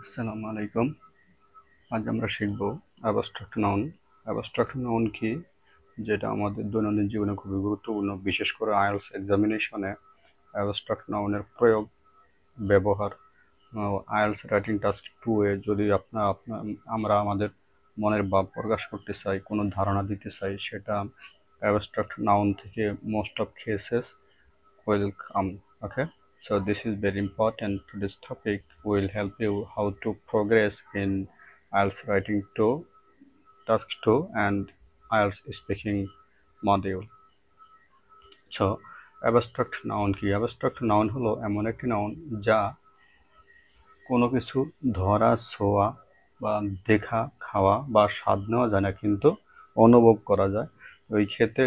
আসসালামু আলাইকুম। আজ আমরা শিখব অ্যাবস্ট্রাক্ট নাউন। অ্যাবস্ট্রাক্ট নাউন কি, যেটা আমাদের দৈনন্দিন জীবনে খুবই গুরুত্বপূর্ণ, বিশেষ করে আইএলটিএস এক্সামিনেশনে অ্যাবস্ট্রাক্ট নাউনের প্রয়োগ, ব্যবহার। আইএলটিএস রাইটিং টাস্ক 2 এ যদি আমরা আমাদের মনের ভাব প্রকাশ করতে চাই, কোনো ধারণা দিতে চাই, সেটা অ্যাবস্ট্রাক্ট নাউন থেকে most of cases will come. Okay, so this is very important. This topic will help you how to progress in IELTS writing 2, task 2 and IELTS speaking module. So abstract noun কি? abstract noun হলো এমন একটি noun যা কোনো কিছু ধরা, ছোঁয়া বা দেখা, খাওয়া বা স্বাদ নেওয়া যায় না, কিন্তু অনুভব করা যায়। ওই ক্ষেত্রে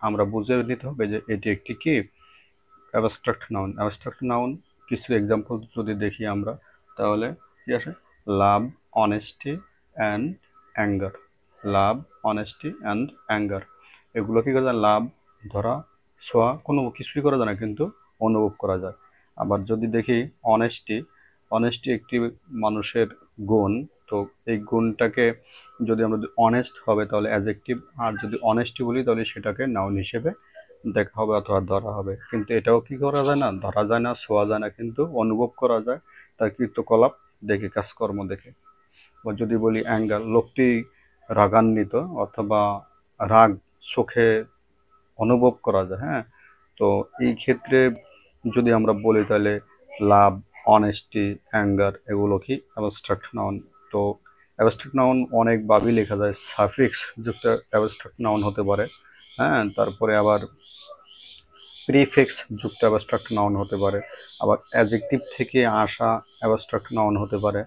আমরা বুঝে নিতে হবে যে এটি একটি কি অ্যাবস্ট্রাক্ট নাউন। অ্যাবস্ট্রাক্ট নাউন কিছু এক্সাম্পল যদি দেখি আমরা, তাহলে কি আসে? Love, honesty and anger. Love, honesty and anger, এগুলো কি করা যায়? লাভ ধরা, ছোঁয়া, কোনো কিছুই করা যায় না, কিন্তু অনুভব করা যায়। আবার যদি দেখি অনেস্টি, অনেস্টি একটি মানুষের গুণ। তো এই গুণটাকে যদি আমরা অনেস্ট হবে তাহলে অ্যাডজেক্টিভ, আর যদি অনেস্টি বলি তাহলে সেটাকে নাউন হিসেবে দেখা হবে অথবা ধরা হবে। কিন্তু এটাও কি করা যায় না? ধরা যায় না, ছোঁয়া যায় না, কিন্তু অনুভব করা যায় তার কৃতকলাপ দেখে, কাজকর্ম দেখে। বা যদি বলি অ্যাঙ্গার, লোকটি রাগান্বিত অথবা রাগ চোখে অনুভব করা যায়। হ্যাঁ, তো এই ক্ষেত্রে যদি আমরা বলি তাহলে লাভ, অনেস্টি, অ্যাঙ্গার এগুলো কি অ্যাবস্ট্রাক্ট নাউন। তো অ্যাবস্ট্রাক্ট নাউন অনেকভাবেই লেখা যায়। সাফিক্স যুক্ত অ্যাবস্ট্রাক্ট নাউন হতে পারে। হ্যাঁ, তারপরে আবার প্রিফিক্স যুক্ত অ্যাবস্ট্রাক্ট নাউন হতে পারে, আবার অ্যাডজেক্টিভ থেকে আসা অ্যাবস্ট্রাক্ট নাউন হতে পারে।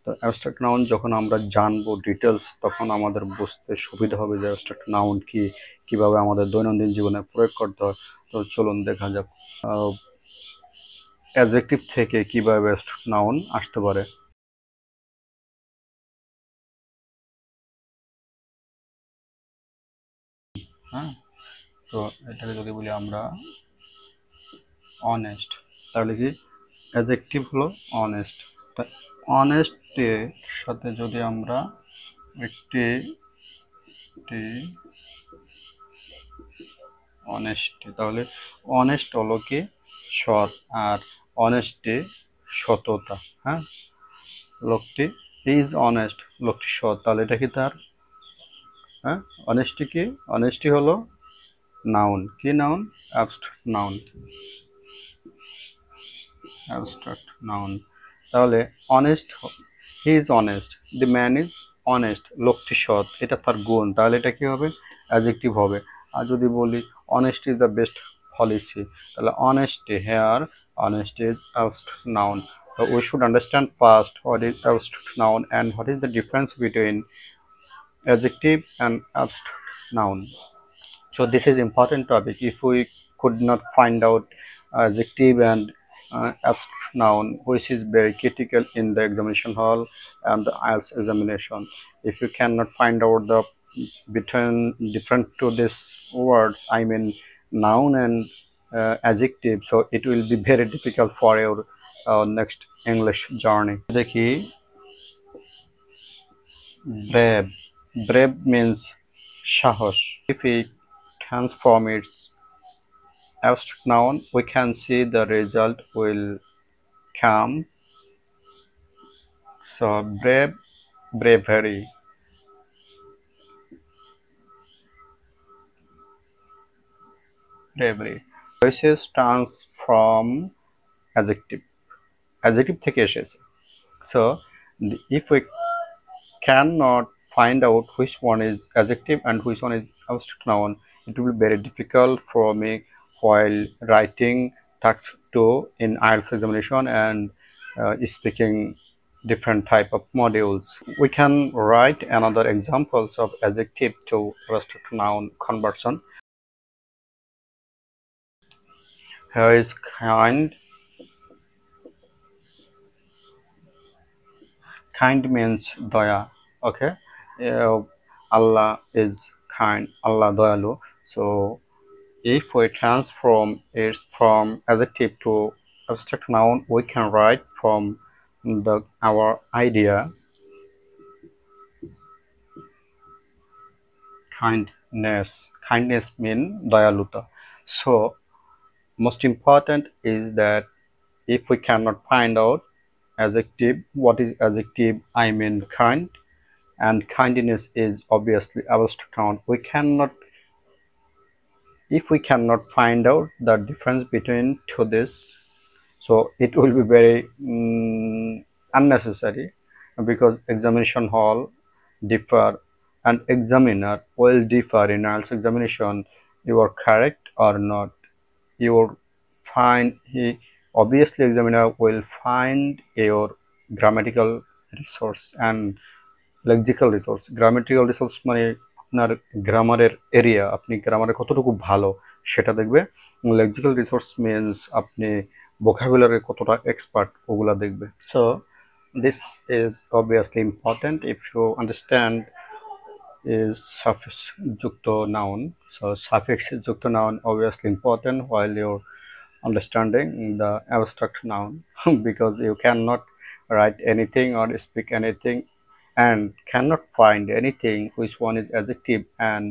তো অ্যাবস্ট্রাক্ট নাউন যখন আমরা জানবো ডিটেলস, তখন আমাদের বুঝতে সুবিধা হবে যে অ্যাবস্ট্রাক্ট নাউন কি, কিভাবে আমাদের দৈনন্দিন জীবনে প্রয়োগ করতে হয়। তো চলুন দেখা যাক অ্যাডজেক্টিভ থেকে কিভাবে অ্যাবস্ট্রাক্ট নাউন আসতে পারে। হ্যাঁ, তো এটাকে যদি বলি আমরা অনেস্ট, তাহলে কি অ্যাডজেক্টিভ হলো অনেস্ট। অনেস্টের সাথে যদি আমরা একটি অনেস্টি, তাহলে অনেস্ট হলো কি সৎ, আর অনেস্টি সততা। হ্যাঁ, লোকটি ইজ অনেস্ট, লোকটি সৎ, তাহলে এটা কি তার? হ্যাঁ, অনেস্টি কি? অনেস্টি হলো নাউন। কি noun? Abstract noun. Abstract noun. তাহলে honest, he is honest, the man is honest, লোকটি সৎ, এটা তার গুণ, তাহলে এটা কি হবে? অ্যাডজেক্টিভ হবে। আর যদি বলি honest is the best policy, তাহলে honesty, here honesty is abstract noun. So we should understand first what is abstract noun and what is the difference between adjective and abstract noun. So this is important topic. If we could not find out adjective and abstract noun, which is very critical in the examination hall and the IELTS examination, if you cannot find out the between different to this words, I mean noun and adjective, so it will be very difficult for your next English journey. দেখি brave. Brave means সাহস. If we transform its abstract noun, we can see the result will come. So brave, bravery. Bravery. This is transform adjective. Adjective থেকে এসেছে। So if we cannot find out which one is adjective and which one is abstract noun, it will be very difficult for me while writing task 2 in IELTS examination and speaking different type of modules. We can write another examples of adjective to abstract noun conversion. Here is kind. Kind means daya. Okay, Allah is kind, Allah dayalu. So if we transform it from adjective to abstract noun, we can write from our idea, kindness mean dayaluta. So most important is that if we cannot find out adjective, what is adjective, I mean kind, and kindness is obviously abstract noun. If we cannot find out the difference between two this, so it will be very unnecessary, because examination hall differ and examiner will differ in IELTS examination. You are correct or not, you will find, he obviously examiner will find your grammatical resource and lexical resource. Grammatical resource মানে আপনার গ্রামারের area, আপনি গ্রামারে কতটুকু ভালো সেটা দেখবে। Lexical resource means আপনি vocabulary কতটা এক্সপার্ট ওগুলা দেখবে। So this is obviously important. If you understand is suffix যুক্ত noun, so suffix যুক্ত noun obviously important while you're understanding the abstract noun because you cannot write anything or speak anything and cannot find anything which one is adjective and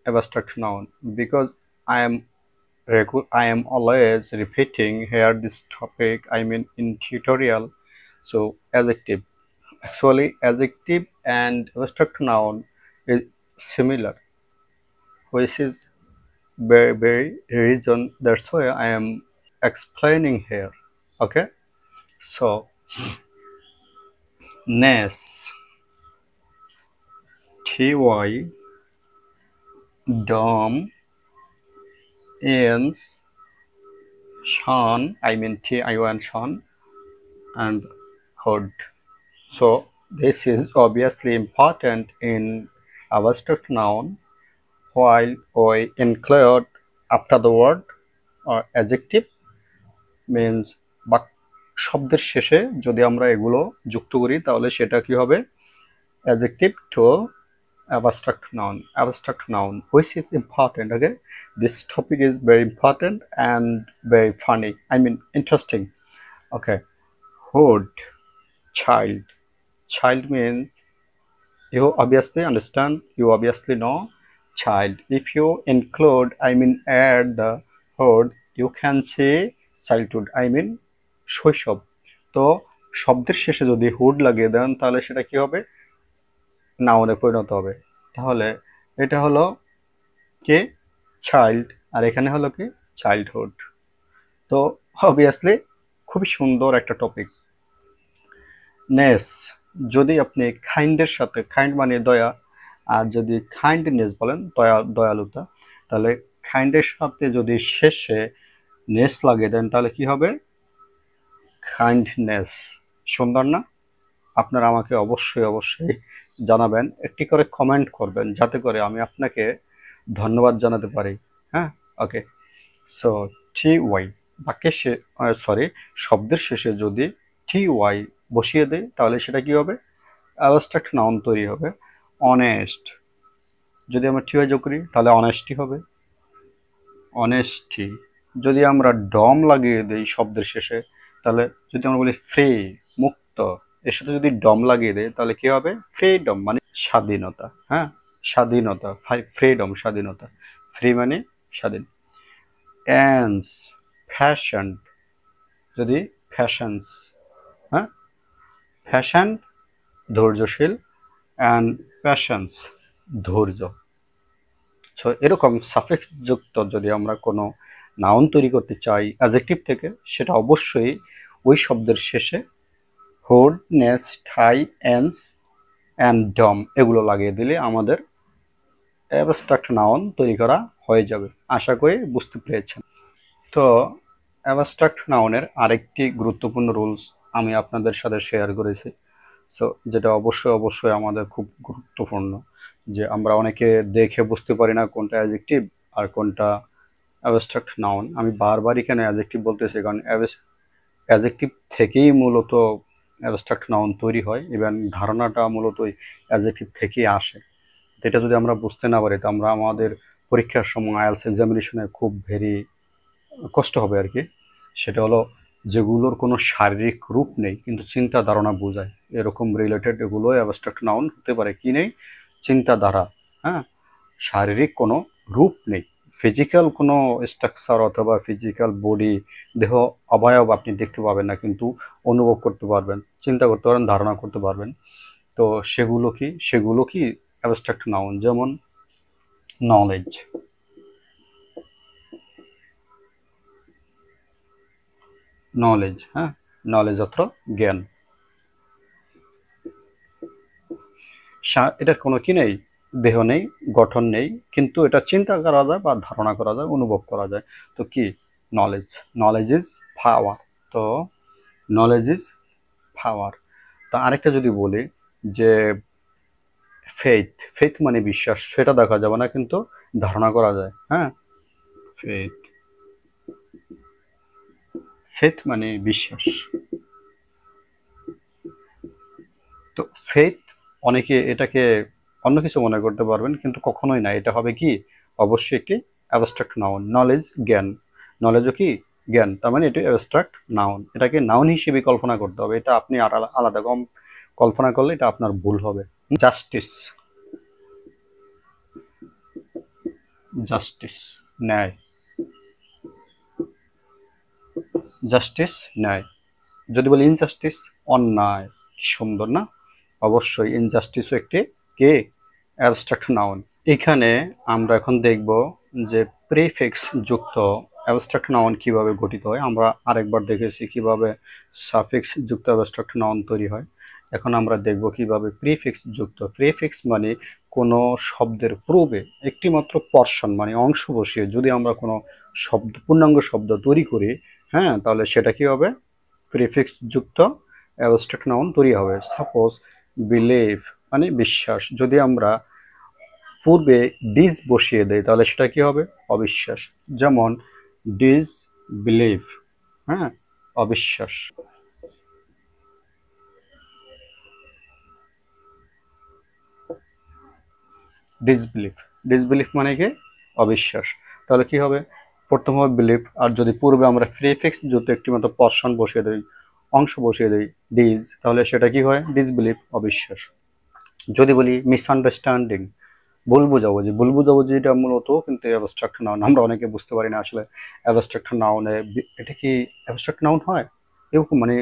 abstract noun, because I am always repeating here this topic, I mean in tutorial. So adjective, actually adjective and abstract noun is similar, which is very reason that's why I am explaining here. Okay, so ness, ty, dom, ends, Sean, I mean Tion Sean, and hood. So this is obviously important in abstract noun, while we include after the word or adjective means বাক শব্দের শেষে যদি আমরা এগুলো যুক্ত করি তাহলে সেটা কি হবে, adjective to abstract noun, which is important. Okay, this topic is very important and very funny, I mean interesting. Okay, hood, child means, you obviously understand, you obviously know child. If you include, I mean add the hood, you can say childhood, I mean শৈশব। তো শব্দের শেষে যদি hood লাগিয়ে দেন তাহলে সেটা কি হবে, নাউনে পরিণত হবে। তাহলে এটা হলো কি চাইল্ড, আর এখানে হলো কি চাইল্ডহুড। তো অবভিয়াসলি খুবই সুন্দর একটা টপিক। নেস, যদি আপনি কাইন্ডের সাথে, কাইন্ড মানে দয়া, আর যদি কাইন্ডনেস বলেন দয়ালুতা, তাহলে কাইন্ডের সাথে যদি শেষে নেস লাগিয়ে দেন তাহলে কি হবে, কাইন্ডনেস। সুন্দর না? আপনারা আমাকে অবশ্যই জানাবেন, একটি করে কমেন্ট করবেন যাতে করে আমি আপনাকে ধন্যবাদ জানাতে পারি। হ্যাঁ, ওকে। সো টি ওয়াই বাক্যের শব্দের শেষে যদি টি ওয়াই বসিয়ে দেয় তাহলে সেটা কি হবে, অ্যাবস্ট্রাক্ট নাউন তৈরি হবে। অনেস্ট, যদি আমরা টি ওয়াই যোগ করি তাহলে অনেস্টি হবে, অনেস্টি। যদি আমরা ডম লাগিয়ে দিই শব্দের শেষে, তাহলে যদি আমরা বলি ফ্রি, মুক্ত, এর সাথে যদি ডম লাগিয়ে দেয় তাহলে কি হবে, ফ্রিডম মানে স্বাধীনতা। হ্যাঁ, স্বাধীনতা, ফ্রিডম স্বাধীনতা, ফ্রি মানে স্বাধীন। অ্যান্স, ফ্যাশন, যদি ফ্যাশনস, হ্যাঁ, ফ্যাশন ধৈর্যশীল, অ্যান্ড প্যাশনস ধৈর্য। সো এরকম সাফিক্স যুক্ত যদি আমরা কোনো নাউন তৈরি করতে চাই অ্যাডজেক্টিভ থেকে, সেটা অবশ্যই ওই শব্দের শেষে হুড, নেস, টাই, এন্স অ্যান্ড ডম এগুলো লাগিয়ে দিলে আমাদের অ্যাবস্ট্রাক্ট নাউন তৈরি করা হয়ে যাবে। আশা করি বুঝতে পেরেছেন। তো অ্যাবস্ট্রাক্ট নাউনের আরেকটি গুরুত্বপূর্ণ রুলস আমি আপনাদের সাথে শেয়ার করেছি, সো যেটা অবশ্যই আমাদের খুব গুরুত্বপূর্ণ, যে আমরা অনেকে দেখে বুঝতে পারি না কোনটা অ্যাডজেক্টিভ আর কোনটা অ্যাবস্ট্রাক্ট নাউন। আমি বারবার এখানে অ্যাডজেক্টিভ বলতেছি কারণ অ্যাডজেক্টিভ থেকেই মূলত অ্যাবস্ট্রাক্ট নাউন তৈরি হয়, ইভেন ধারণাটা মূলত অ্যাডজেক্টিভ থেকেই আসে। এটা যদি আমরা বুঝতে না পারি তো আমরা আমাদের পরীক্ষার সময় আইএলটিএস এক্সামিনেশনে খুব কষ্ট হবে আর কি। সেটা হলো যেগুলোর কোনো শারীরিক রূপ নেই কিন্তু চিন্তা ধারণা বোঝায়, এরকম রিলেটেড এগুলো অ্যাবস্ট্রাক্ট নাউন হতে পারে। কি নেই? চিন্তাধারা। হ্যাঁ, শারীরিক কোনো রূপ নেই, ফিজিক্যাল কোনো স্ট্রাকচার অথবা ফিজিক্যাল বডি, দেহ অবয়ব আপনি দেখতে পাবেন না, কিন্তু অনুভব করতে পারবেন, চিন্তা করতে পারবেন, ধারণা করতে পারবেন। তো সেগুলো কি অ্যাবস্ট্রাক্ট নাউন। যেমন নলেজ, নলেজ, হ্যাঁ, নলেজ অর্থ জ্ঞান। এটার কোনো কি নেই, দেহ নেই, গঠন নেই, কিন্তু এটা চিন্তা করা যায় বা ধারণা করা যায়, অনুভব করা যায়। তো কি? নলেজ। Knowledge is power. তো নলেজ ইজ পাওয়ার। তা আরেকটা যদি বলি যে ফেথ, ফেথ মানে বিশ্বাস, সেটা দেখা যাবে না কিন্তু ধারণা করা যায়। হ্যাঁ, ফেথ, ফেথ মানে বিশ্বাস। তো ফেথ, অনেকে এটাকে অন্য কিছু মনে করতে পারবেন, কিন্তু কখনোই না, এটা হবে কি, অবশ্যই একটি অ্যাবস্ট্রাক্ট নাউন। নলেজ জ্ঞান, নলেজও কি জ্ঞান, তার মানে এটি অ্যাবস্ট্রাক্ট নাউন। এটাকে নাউন হিসেবে কল্পনা করতে হবে, এটা আপনি আলাদা কল্পনা করলে এটা আপনার ভুল হবে। জাস্টিস, জাস্টিস ন্যায়, জাস্টিস ন্যায়। যদি বলি ইনজাস্টিস, অন্যায়। কি সুন্দর না? অবশ্যই ইনজাস্টিসও একটি কে অ্যাবস্ট্রাক্ট নাউন। এখানে আমরা এখন দেখব যে প্রিফিক্স যুক্ত অ্যাবস্ট্রাক্ট নাউন কিভাবে গঠিত হয়। আমরা আরেকবার দেখেছি কিভাবে সাফিক্স যুক্ত অ্যাবস্ট্রাক্ট নাউন তৈরি হয়। এখন আমরা দেখব কিভাবে প্রিফিক্স যুক্ত। প্রিফিক্স মানে কোনো শব্দের পূর্বে একটি মাত্র পর্শন মানে অংশ বসিয়ে যদি আমরা কোনো পূর্ণাঙ্গ শব্দ তৈরি করি, হ্যাঁ, তাহলে সেটা কি হবে? প্রিফিক্স যুক্ত অ্যাবস্ট্রাক্ট নাউন তৈরি হবে। সাপোজ বিলিভ মানে বিশ্বাস, যদি আমরা পূর্বে ডিস বসিয়ে দেয় তাহলে সেটা কি হবে? অবিশ্বাস। যেমন ডিস বিলিভ, হ্যাঁ, অবিশ্বাস। ডিসবিলিভ, ডিসবিলিভ মানে কি? অবিশ্বাস। তাহলে কি হবে? প্রথম হবে বিলিভ, আর যদি পূর্বে আমরা প্রিফিক্স যুক্ত একটি মাত্র পর্শন বসিয়ে দেই, অংশ বসিয়ে দেই, ডিস, তাহলে সেটা কি হয়? ডিসবিলিভ, অবিশ্বাস। যদি বলি মিসআন্ডারস্ট্যান্ডিং, ভুল বোঝাবুঝি, ভুল বোঝাবুঝি এটা মূলত কিন্তু অ্যাবস্ট্রাক্ট নাউন। আমরা অনেকে বুঝতে পারি না আসলে অ্যাবস্ট্রাক্ট নাউনে এটা কি অ্যাবস্ট্রাক্ট নাউন হয়, এরকম মানে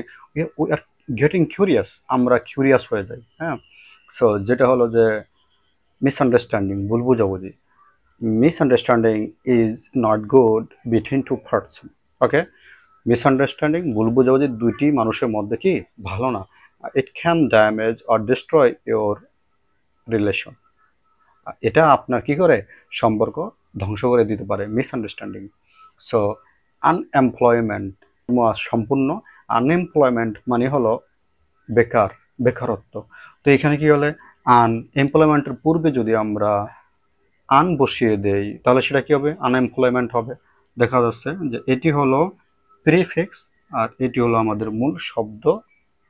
উই আর গেটিং কিউরিয়াস, আমরা কিউরিয়াস হয়ে যাই। হ্যাঁ, সো যেটা হলো যে মিসআন্ডারস্ট্যান্ডিং, ভুল বোঝাবুঝি। Misunderstanding is not good between to person. Okay, misunderstanding, ভুল বোঝাবুঝি দুইটি মানুষের মধ্যে কি ভালো না। It can damage or destroy your relation. এটা আপনার কি করে? সম্পর্ক ধ্বংস করে দিতে পারে মিসআন্ডারস্ট্যান্ডিং। সো আনএমপ্লয়মেন্ট, সম্পূর্ণ। আনএমপ্লয়মেন্ট মানে হলো বেকার, বেকারত্ব। তো এখানে কি হলে আনএমপ্লয়মেন্টের পূর্বে যদি আমরা আন বসিয়ে দেই তাহলে সেটা কি হবে? আনএমপ্লয়মেন্ট হবে। দেখা যাচ্ছে যে এটি হলো প্রিফিক্স আর এটি হলো আমাদের মূল শব্দ,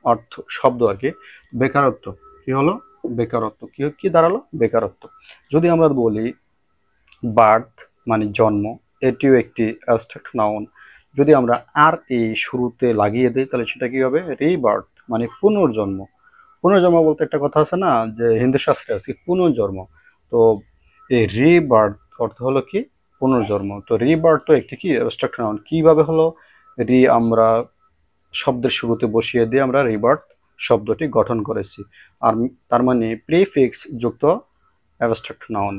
অর্থ শব্দ আর কি। বেকারত্ব কি হলো? বেকারত্ব কি কি দাঁড়ালো? বেকারত্ব। যদি আমরা বলি বার্থ মানে জন্ম, এটিও একটি অ্যাবস্ট্রাক্ট নাউন। যদি আমরা আর এই শুরুতে লাগিয়ে দিই তাহলে সেটা কি হবে? রিবার্থ মানে পুনর্জন্ম। পুনর্জন্ম বলতে একটা কথা আছে না যে হিন্দু শাস্ত্রে আছে পুনর্জন্ম। তো এই রিবার্থ অর্থ হলো কি? পুনর্জন্ম। তো রিবার্থ তো একটি কি অ্যাবস্ট্রাক্ট নাউন। কিভাবে হলো? আমরা শব্দের শুরুতে বসিয়ে দিয়ে আমরা রিবার্থ শব্দটি গঠন করেছি। আর তার মানে প্রিফিক্স যুক্ত অ্যাবস্ট্রাক্ট নাউন।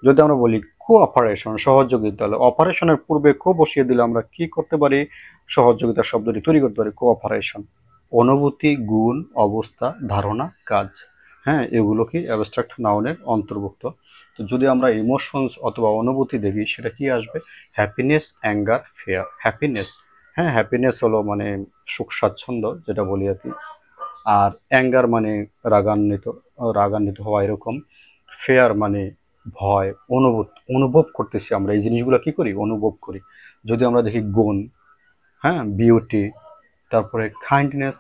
যদি আমরা বলি কোঅপারেশন, সহযোগিতা, তাহলে অপারেশনের পূর্বে কো বসিয়ে দিলে আমরা কি করতে পারি? সহযোগিতা শব্দটি তৈরি করতে পারি, কোঅপারেশন। অনুভূতি, গুণ, অবস্থা, ধারণা, কাজ, হ্যাঁ, এগুলো কি অ্যাবস্ট্রাক্ট নাউনের অন্তর্ভুক্ত। তো যদি আমরা ইমোশনস অথবা অনুভূতি দেখি সেটা কি আসবে? Happiness, anger, fair. হ্যাপিনেস, হ্যাঁ, হ্যাপিনেস হলো মানে সুখ স্বাচ্ছন্দ্য যেটা বলি আর কি। আর অ্যাঙ্গার মানে রাগান্বিত, রাগান্বিত হওয়া এরকম। ফেয়ার মানে ভয়, অনুভব করতেছি আমরা এই জিনিসগুলো কি করি? অনুভব করি। যদি আমরা দেখি গুণ, হ্যাঁ, বিউটি, তারপরে কাইন্ডনেস,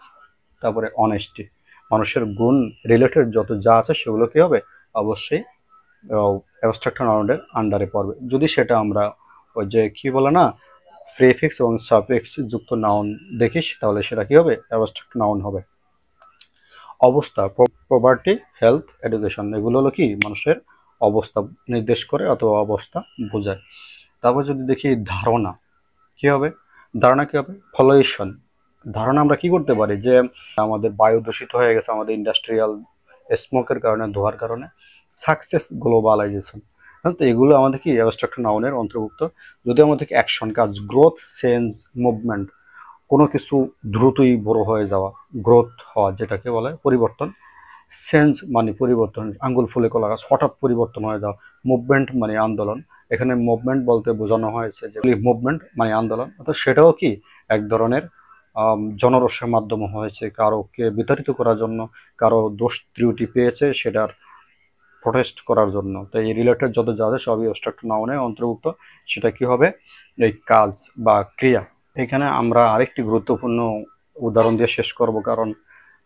তারপরে অনেস্টি, মানুষের গুণ রিলেটেড যত যা আছে সেগুলো কি হবে? অবশ্যই অ্যাবস্ট্রাক্ট নাউনের আন্ডারে পড়বে। যদি সেটা আমরা ওই যে কি বলে না, প্রিফিক্স এবং সাফিক্স যুক্ত নাউন দেখিস, তাহলে সেটা কি হবে? অ্যাবস্ট্রাক্ট নাউন হবে। অবস্থা, প্রপার্টি, হেলথ, এডুকেশন, এগুলো হলো কি মানুষের অবস্থা নির্দেশ করে অথবা অবস্থা বোঝায়। তারপর যদি দেখি ধারণা, কি হবে? ধারণা কি হবে? ফলোয়েশন। ধারণা আমরা কি করতে পারি যে আমাদের বায়ু দূষিত হয়ে গেছে আমাদের ইন্ডাস্ট্রিয়াল স্মোকের কারণে, ধোঁয়ার কারণে। Success, globalization. তো এগুলো আমাদের কি অ্যাবস্ট্রাক্ট নাউনের অন্তর্ভুক্ত। যদি আমাদের অ্যাকশন, কাজ, গ্রোথ, চেঞ্জ, মুভমেন্ট, কোনো কিছু দ্রুতই বড় হয়ে যাওয়া, গ্রোথ হওয়া যেটাকে বলে পরিবর্তন। চেঞ্জ মানে পরিবর্তন, আঙ্গুল ফুলে কলা গাছ, হঠাৎ পরিবর্তন হয়ে যাওয়া। মুভমেন্ট মানে আন্দোলন, এখানে মুভমেন্ট বলতে বোঝানো হয়েছে যে মুভমেন্ট মানে আন্দোলন, অর্থাৎ সেটাও কি এক ধরনের জনরসের মাধ্যমে হয়েছে, কারোকে বিতাড়িত করার জন্য, কারো দোষ ত্রুটি পেয়েছে সেটার প্রোটেস্ট করার জন্য। তো এই রিলেটেড যত যা আছে সবই অ্যাবস্ট্রাক্ট নাউনে অন্তর্ভুক্ত। সেটা কি হবে? এই কাজ বা ক্রিয়া। এখানে আমরা আরেকটি গুরুত্বপূর্ণ উদাহরণ দিয়ে শেষ করব, কারণ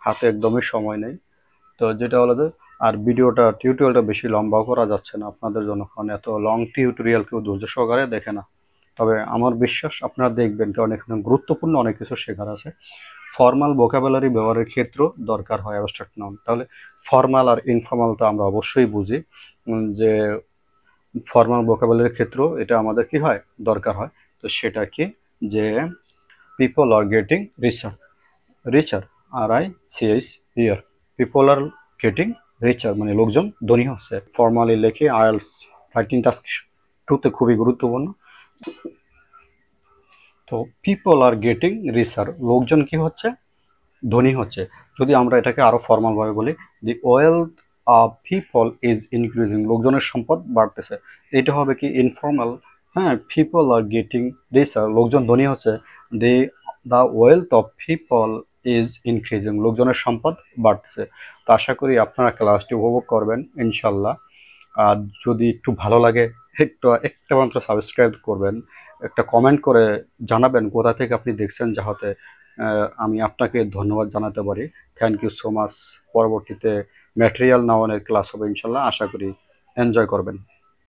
হাতে একদমই সময় নেই। তো যেটা হলো যে, আর ভিডিওটা টিউটোরিয়ালটা বেশি লম্বাও করা যাচ্ছে না আপনাদের জন্য, কারণ এত লং টিউটোরিয়াল কেউ ধৈর্য সহকারে দেখে না। তবে আমার বিশ্বাস আপনারা দেখবেন, কারণ এখানে গুরুত্বপূর্ণ অনেক কিছু শেখার আছে। ফর্মাল ভোকাবুলারি ব্যবহারের ক্ষেত্রেও দরকার হয় অ্যাবস্ট্রাক্ট নাউন। তাহলে ফর্মাল আর ইনফর্মাল তো আমরা অবশ্যই বুঝি, যে ফর্মাল ভোকাবুলারির ক্ষেত্রেও এটা আমাদের কি হয়? দরকার হয়। তো সেটা কি? যে people are getting richer, richer, RICH here, people are getting richer মানে লোকজন ধনী হচ্ছে। ফর্মালি লেখে আইএলস রাইটিং টাস্ক 2তে খুবই গুরুত্বপূর্ণ। তো পিপল আর গেটিং রিচার, লোকজন কি হচ্ছে? ধনী হচ্ছে। যদি আমরা এটাকে আরো ফর্মাল ভাবে বলি, the wealth of people is increasing, লোকজনের সম্পদ বাড়তেছে। এটা হবে কি? ইনফর্মাল। হ্যাঁ, পিপল আর গেটিং রিচার, লোকজন ধনী হচ্ছে। The the wealth of people is increasing, লোকজনের সম্পদ বাড়তেছে। তো আশা করি আপনারা ক্লাসটি উপভোগ করবেন ইনশাল্লাহ। আর যদি একটু ভালো লাগে, একটা মাত্র সাবস্ক্রাইব করবেন, একটা কমেন্ট করে জানাবেন কোথা থেকে আপনি দেখছেন, যাহাতে আমি আপনাকে ধন্যবাদ জানাতে পারি। Thank you so much. পরবর্তীতে ম্যাটেরিয়াল নাউনের ক্লাস হবে ইনশাল্লাহ, আশা করি এনজয় করবেন।